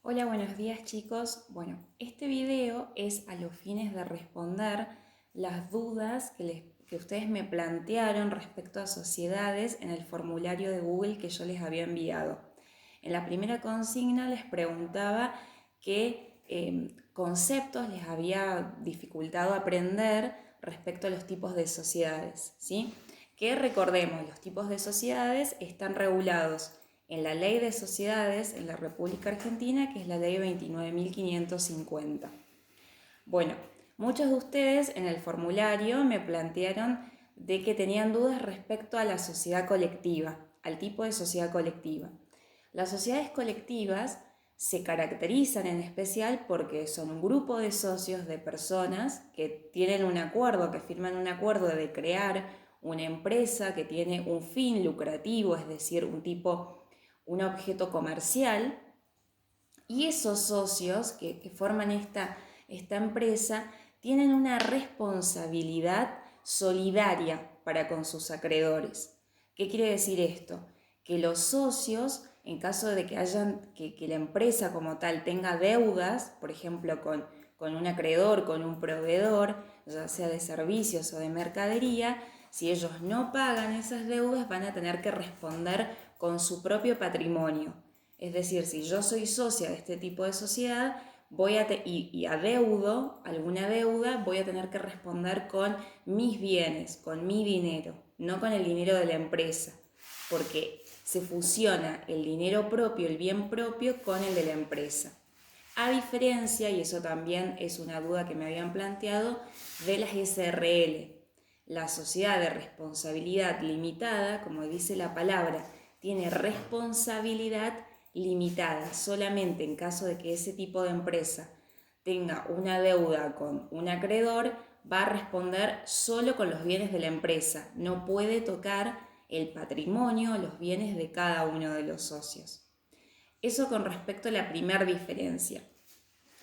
Hola, buenos días chicos. Bueno, este video es a los fines de responder las dudas que ustedes me plantearon respecto a sociedades en el formulario de Google que yo les había enviado. En la primera consigna les preguntaba qué conceptos les había dificultado aprender respecto a los tipos de sociedades, ¿sí? Que recordemos, los tipos de sociedades están regulados en la Ley de Sociedades en la República Argentina, que es la Ley 29.550. Bueno, muchos de ustedes en el formulario me plantearon de que tenían dudas respecto a la sociedad colectiva, al tipo de sociedad colectiva. Las sociedades colectivas se caracterizan en especial porque son un grupo de socios, de personas que tienen un acuerdo, que firman un acuerdo de crear una empresa que tiene un fin lucrativo, es decir, un objeto comercial, y esos socios que forman esta empresa tienen una responsabilidad solidaria para con sus acreedores. ¿Qué quiere decir esto? Que los socios, en caso de que la empresa como tal tenga deudas, por ejemplo con un acreedor, con un proveedor, ya sea de servicios o de mercadería, si ellos no pagan esas deudas van a tener que responder con su propio patrimonio. Es decir, si yo soy socia de este tipo de sociedad y adeudo alguna deuda, voy a tener que responder con mis bienes, con mi dinero, no con el dinero de la empresa, porque se fusiona el dinero propio, el bien propio, con el de la empresa. A diferencia, y eso también es una duda que me habían planteado, de las SRL, la sociedad de responsabilidad limitada, como dice la palabra, tiene responsabilidad limitada. Solamente en caso de que ese tipo de empresa tenga una deuda con un acreedor, va a responder solo con los bienes de la empresa. No puede tocar el patrimonio, los bienes de cada uno de los socios. Eso con respecto a la primera diferencia.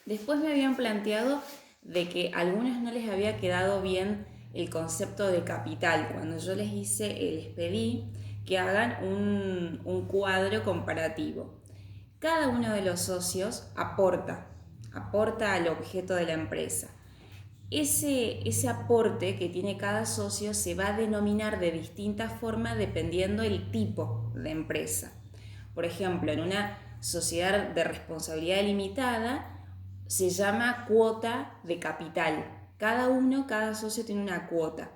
Después me habían planteado de que a algunos no les había quedado bien el concepto de capital. Cuando yo les pedí que hagan un cuadro comparativo. Cada uno de los socios aporta al objeto de la empresa. Ese aporte que tiene cada socio se va a denominar de distintas formas dependiendo del tipo de empresa. Por ejemplo, en una sociedad de responsabilidad limitada se llama cuota de capital. Cada socio tiene una cuota,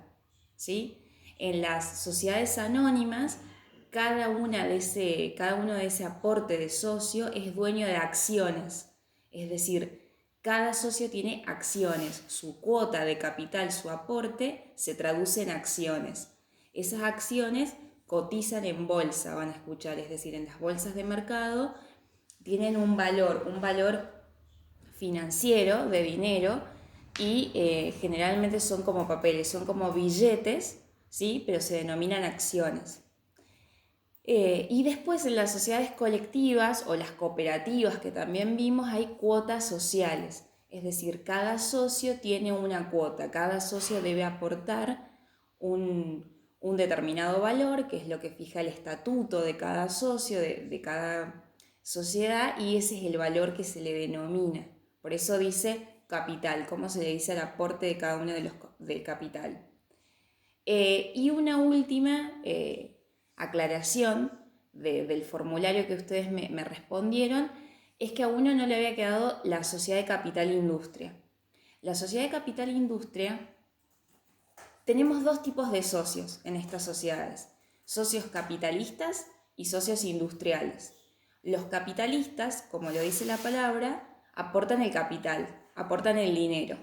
¿sí? En las sociedades anónimas, cada uno de ese aporte de socio es dueño de acciones. Es decir, cada socio tiene acciones. Su cuota de capital, su aporte, se traduce en acciones. Esas acciones cotizan en bolsa, van a escuchar, es decir, en las bolsas de mercado tienen un valor financiero de dinero y generalmente son como papeles, son como billetes, ¿sí? Pero se denominan acciones. Y después en las sociedades colectivas o las cooperativas que también vimos hay cuotas sociales, es decir, cada socio tiene una cuota, cada socio debe aportar un determinado valor, que es lo que fija el estatuto de cada socio, de cada sociedad, y ese es el valor que se le denomina. Por eso dice capital, cómo se le dice al aporte de cada uno del capital. Y una última aclaración del formulario que ustedes me respondieron es que a uno no le había quedado la sociedad de capital industria. La sociedad de capital industria, tenemos dos tipos de socios en estas sociedades: socios capitalistas y socios industriales. Los capitalistas, como lo dice la palabra, aportan el capital, aportan el dinero.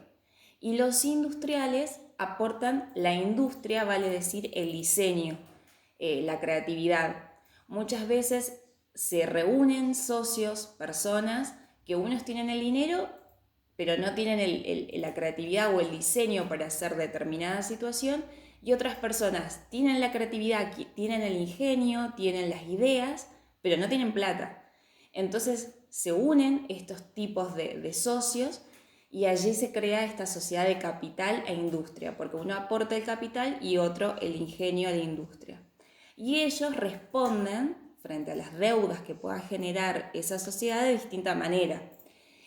Y los industriales aportan la industria, vale decir el diseño, la creatividad. Muchas veces se reúnen socios, personas, que unos tienen el dinero, pero no tienen la creatividad o el diseño para hacer determinada situación, y otras personas tienen la creatividad, tienen el ingenio, tienen las ideas, pero no tienen plata. Entonces se unen estos tipos de socios y allí se crea esta sociedad de capital e industria, porque uno aporta el capital y otro el ingenio a la industria. Y ellos responden frente a las deudas que pueda generar esa sociedad de distinta manera.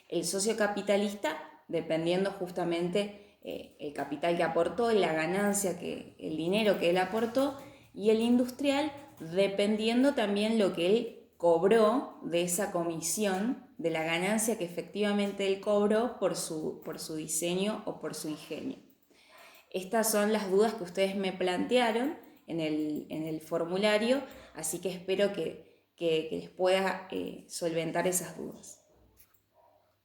El socio capitalista, dependiendo justamente el capital que aportó, la ganancia, el dinero que él aportó, y el industrial, dependiendo también lo que él cobró de esa comisión, de la ganancia que efectivamente él cobró por su diseño o por su ingenio. Estas son las dudas que ustedes me plantearon en el formulario, así que espero que les pueda solventar esas dudas.